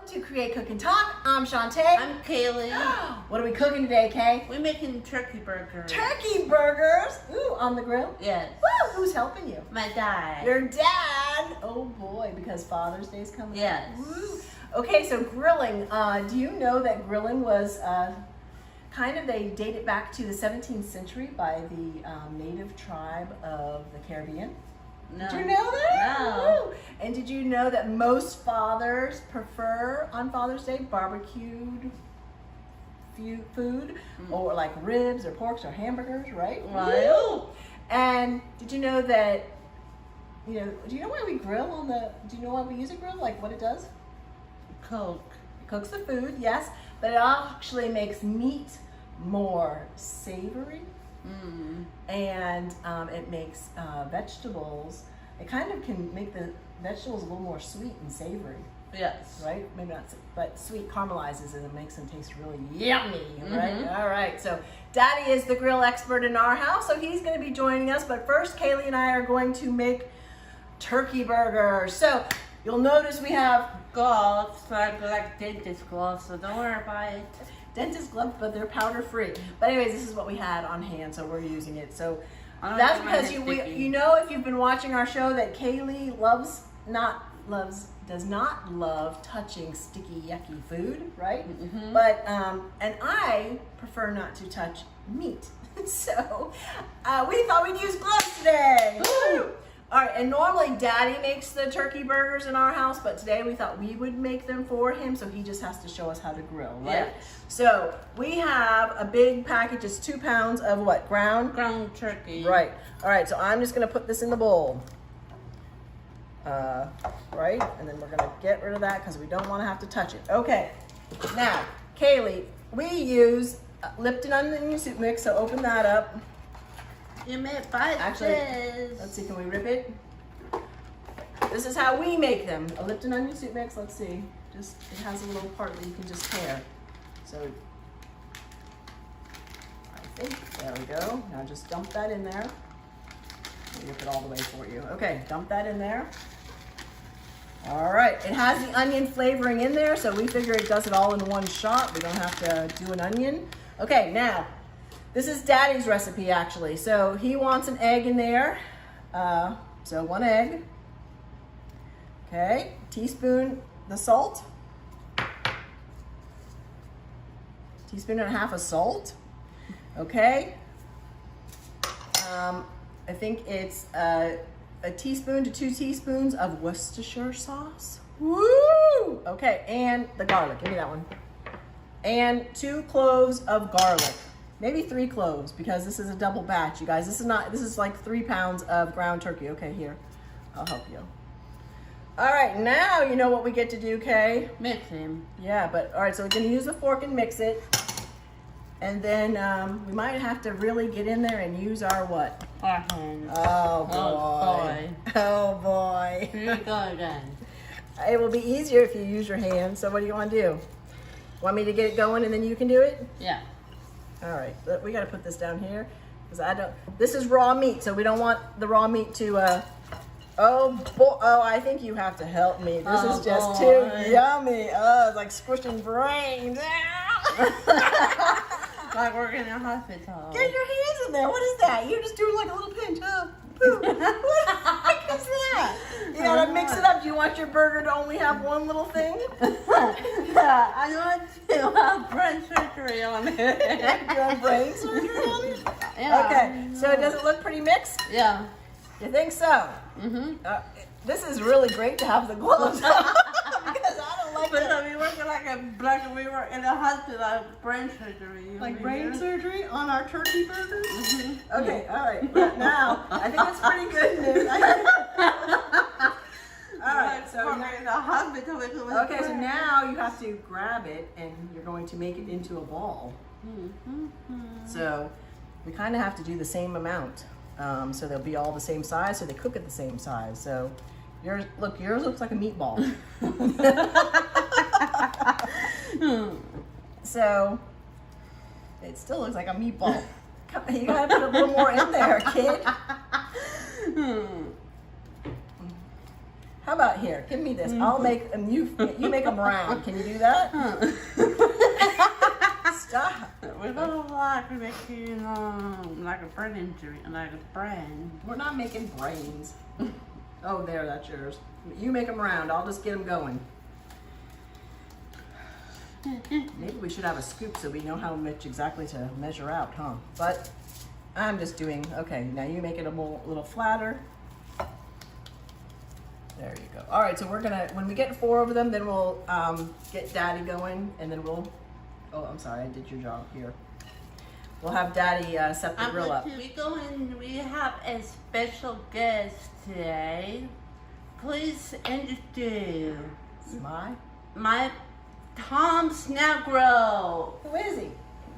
To Create, Cook, and Talk. I'm Shantae. I'm Kaylee. What are we cooking today, Kay? We're making turkey burgers. Turkey burgers? Ooh, on the grill? Yes. Woo, who's helping you? My dad. Your dad? Oh boy, because Father's Day's coming. Yes. Woo. Okay, so grilling. Do you know that grilling was they date it back to the 17th century by the native tribe of the Caribbean? No. Did you know that? No. Woo. And did you know that most fathers prefer on Father's Day barbecued food or like ribs or porks or hamburgers, right? Right. Woo. And did you know that, do you know why we grill do you know why we use a grill? Like what it does? Coke. It cooks the food, yes, but it actually makes meat more savory. And it makes vegetables, it kind of can make the vegetables a little more sweet and savory. Yes. Right? Maybe not, but sweet caramelizes and it makes them taste really yummy, right? All right, so Daddy is the grill expert in our house, so he's going to be joining us. But first, Kaylee and I are going to make turkey burgers. So you'll notice we have gloves, like dentist gloves, so don't worry about it. Dentist gloves, but they're powder free. But anyways, this is what we had on hand, so we're using it. So I don't that's think because mine is sticky. you know, if you've been watching our show, that Kaylee does not love touching sticky, yucky food, right? But and I prefer not to touch meat. So we thought we'd use gloves today. Woo! All right, and normally Daddy makes the turkey burgers in our house, but today we thought we would make them for him, so he just has to show us how to grill, right? Yes. So we have a big package, it's 2 pounds of what, ground turkey. Right. All right, so I'm just gonna put this in the bowl. Right, and then we're gonna get rid of that because we don't wanna have to touch it. Okay, now, Kaylee, we use Lipton onion soup mix, so open that up. You made 5 Actually, let's see, can we rip it? This is how we make them. A Lipton onion soup mix, let's see. Just, it has a little part that you can just tear. So, I think, there we go. Now just dump that in there. Let me rip it all the way for you. Okay, dump that in there. All right, it has the onion flavoring in there, so we figure it does it all in one shot. We don't have to do an onion. Okay, now, this is Daddy's recipe, actually. So he wants an egg in there. So 1 egg. Okay, teaspoon the salt. Teaspoon and a half of salt. Okay. I think it's a teaspoon to 2 teaspoons of Worcestershire sauce. Woo! Okay, and the garlic. Give me that one. And 2 cloves of garlic. Maybe 3 cloves, because this is a double batch, you guys. This is like 3 pounds of ground turkey. Okay, here, I'll help you. All right, now you know what we get to do, Kay? Mix him. Yeah, but all right, so we're gonna use a fork and mix it. And then we might have to really get in there and use our what? Our hands. Oh boy. Oh boy. Here we go again. It will be easier if you use your hands. So what do you want to do? Want me to get it going and then you can do it? Yeah. All right, we got to put this down here because this is raw meat, so we don't want the raw meat to, I think you have to help me. This is just too yummy. Oh, it's like squishing brains. Like we're in a hospital. Get your hands in there. What is that? You're just doing like a little pinch. Oh, pooh. What is that? You gotta mix it up. Do you want your burger to only have one little thing? Yeah, I want to have brain surgery on it. You want brain surgery on it? Yeah. Okay, so does it look pretty mixed? Yeah. You think so? This is really great to have the gloves on because I don't like But we work like we were in a hospital, brain surgery. like brain surgery on our turkey burgers. Okay, all right. But now I think it's pretty good news. All right, so we're in a hospital. okay, so now you have to grab it and you're going to make it into a ball. So we kind of have to do the same amount. So they'll be all the same size, so they cook at the same size. So yours looks like a meatball. So it still looks like a meatball. You gotta put a little more in there, kid. How about here? Give me this. I'll make them. You make them round. Can you do that? Stop. We're gonna like making like a bread injury, like a bread. We're not making brains. Oh, there, that's yours. You make them round. I'll just get them going. Maybe we should have a scoop so we know how much exactly to measure out, huh? But I'm just doing, okay, now you make it a little flatter. There you go. All right, so we're gonna, when we get 4 of them, then we'll get Daddy going, and then we'll, oh, I'm sorry, I did your job here. We'll have Daddy set the grill up. We have a special guest today. Please introduce my Tom Snapgrill. Who is he?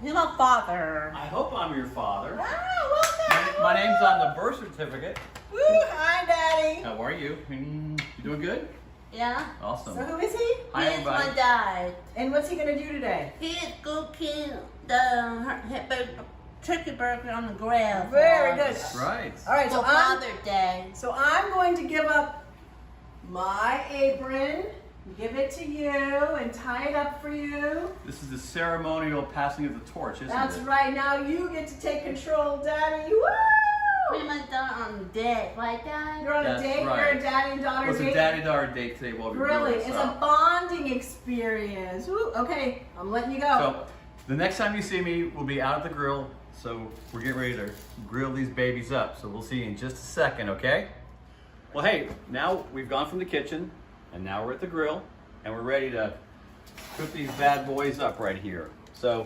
He's my father. I hope I'm your father. Welcome. My name's on the birth certificate. Woo, hi, Daddy. How are you? You doing good? Yeah. Awesome. So who is he? Hi, He is everybody. my dad. And what's he gonna do today? He is cooking the turkey burger on the grill. Very for good. us. That's right. All right, For Father's Day. So I'm going to give up my apron, give it to you, and tie it up for you. This is the ceremonial passing of the torch, isn't That's it? right. Now you get to take control, Daddy. Woo! We went down on the date, right, Dad? You're on a That's date. right. You're a daddy and daughter Well, it's date. a daddy-daughter date today while we're Really, doing it's this. a bonding experience. Woo. Okay, I'm letting you go. So, the next time you see me, we'll be out at the grill. So, we're getting ready to grill these babies up. So, we'll see you in just a second, okay? Well, hey, now we've gone from the kitchen, and now we're at the grill, and we're ready to cook these bad boys up right here. So,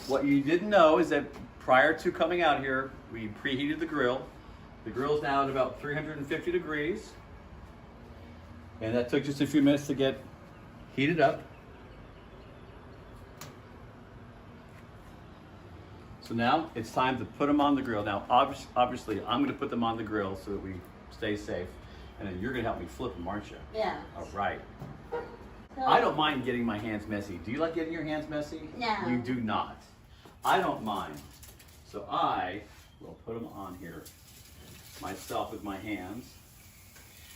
what you didn't know is that prior to coming out here, we preheated the grill. The grill's now at about 350 degrees, and that took just a few minutes to get heated up. So now it's time to put them on the grill. Now, obviously, I'm going to put them on the grill so that we stay safe, and then you're going to help me flip them, aren't you? Yeah. All right. So, I don't mind getting my hands messy. Do you like getting your hands messy? No. You do not. I don't mind. So I will put them on here myself with my hands.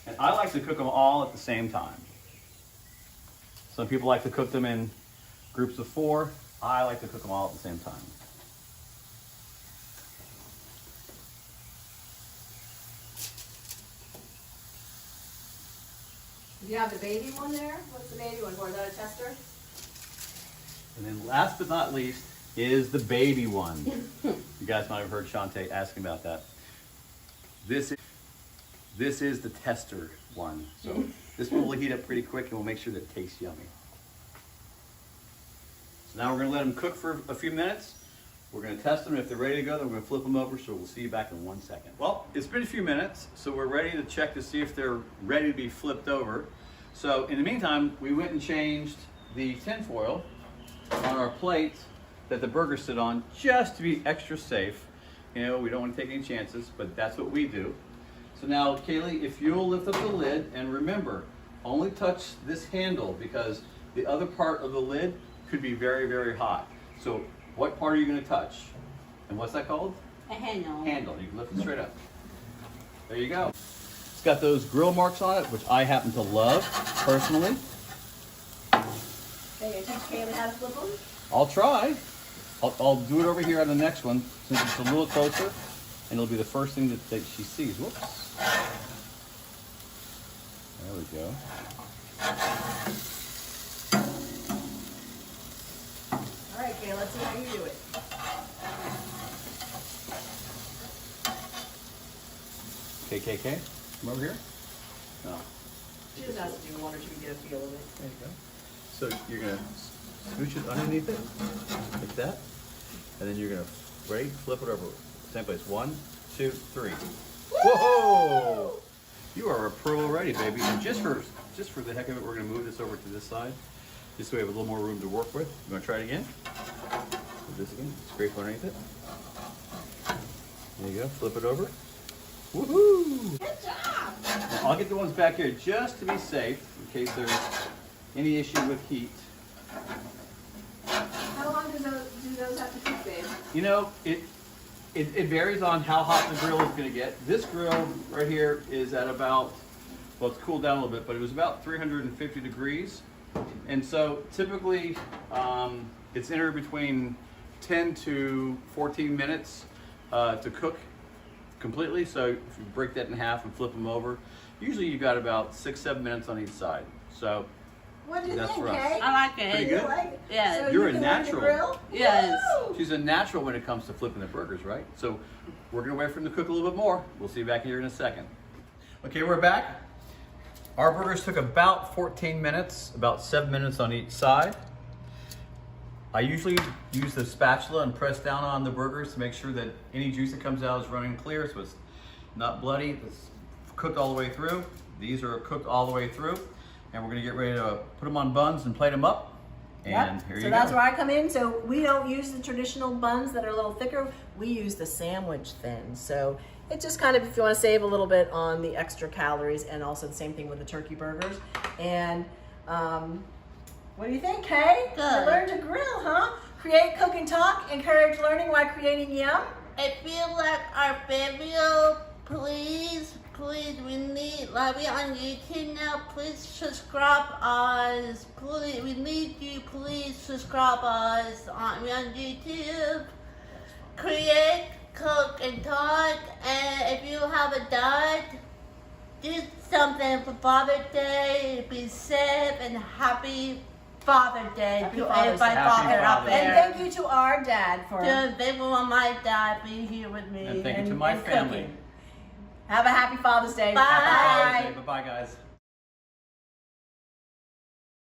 And I like to cook them all at the same time. Some people like to cook them in groups of 4. I like to cook them all at the same time. Do you have the baby one there? What's the baby one for? Is that a tester? And then last but not least is the baby one. You guys might have heard Shantae asking about that. This is the tester one. So this one will heat up pretty quick and we'll make sure that it tastes yummy. So now we're gonna let them cook for a few minutes. We're gonna test them. If they're ready to go, then we're gonna flip them over. So we'll see you back in 1 second. Well, it's been a few minutes, so we're ready to check to see if they're ready to be flipped over. So in the meantime, we went and changed the tinfoil on our plate that the burgers sit on just to be extra safe. You know, we don't want to take any chances, but that's what we do. So now, Kaylee, if you'll lift up the lid, and remember, only touch this handle because the other part of the lid could be very, very hot. So what part are you going to touch? And what's that called? a handle. Handle. You can lift it straight up. There you go. It's got those grill marks on it, which I happen to love personally. Hey, I teach Kaylee how to flip them. I'll try. I'll do it over here on the next one since it's a little closer, and it'll be the first thing that she sees. Whoops. There we go. All right, Kayla, let's see how you do it. KKK, come over here. No. She just has to do one or two to get a feel of it. There you go. So you're gonna scooch it underneath it, like that, and then you're gonna ready, flip it over. Same place. 1, 2, 3. Whoa! You are a pro already, baby. And just for the heck of it, we're gonna move this over to this side, just so we have a little more room to work with. You wanna try it again? Do this again. Scrape underneath it. There you go. Flip it over. Woohoo! Good job. Now, I'll get the ones back here just to be safe, in case there's any issue with heat. How long do those have to cook, babe? You know, it varies on how hot the grill is going to get. This grill right here is at about Well, it's cooled down a little bit, but it was about 350 degrees. And so typically it's anywhere between 10 to 14 minutes to cook completely. So if you break that in half and flip them over, usually you've got about 6-7 minutes on each side. So What do you that's think, for us. Kay? I like it. Pretty You good? like it? Yeah. So You're you a can learn to natural. grill? Yes. Woo! She's a natural when it comes to flipping the burgers, right? So we're gonna wait for them to cook a little bit more. We'll see you back here in a second. Okay, we're back. Our burgers took about 14 minutes, about 7 minutes on each side. I usually use the spatula and press down on the burgers to make sure that any juice that comes out is running clear, so it's not bloody. It's cooked all the way through. These are cooked all the way through. And we're gonna get ready to put them on buns and plate them up. And here you So go. that's where I come in. So we don't use the traditional buns that are a little thicker. We use the sandwich thin. So it just kind of, if you want to save a little bit on the extra calories, and also the same thing with the turkey burgers. And what do you think, Kay? Good. You learned to grill, huh? Create, cook, and talk. Encourage learning while creating yum. If you like our video, please, we need, like, we on YouTube now, please subscribe us, please, we need you, please subscribe us, we on YouTube, create, cook, and talk, and if you have a dad, do something for Father's Day, be safe, and happy Father's Day Happy to Father's everybody Day. father Happy out Father's there. And thank you to our dad for They want my dad be here with me. And thank you to my family. cooking. Have a happy Father's Day. Bye. Bye-bye, guys.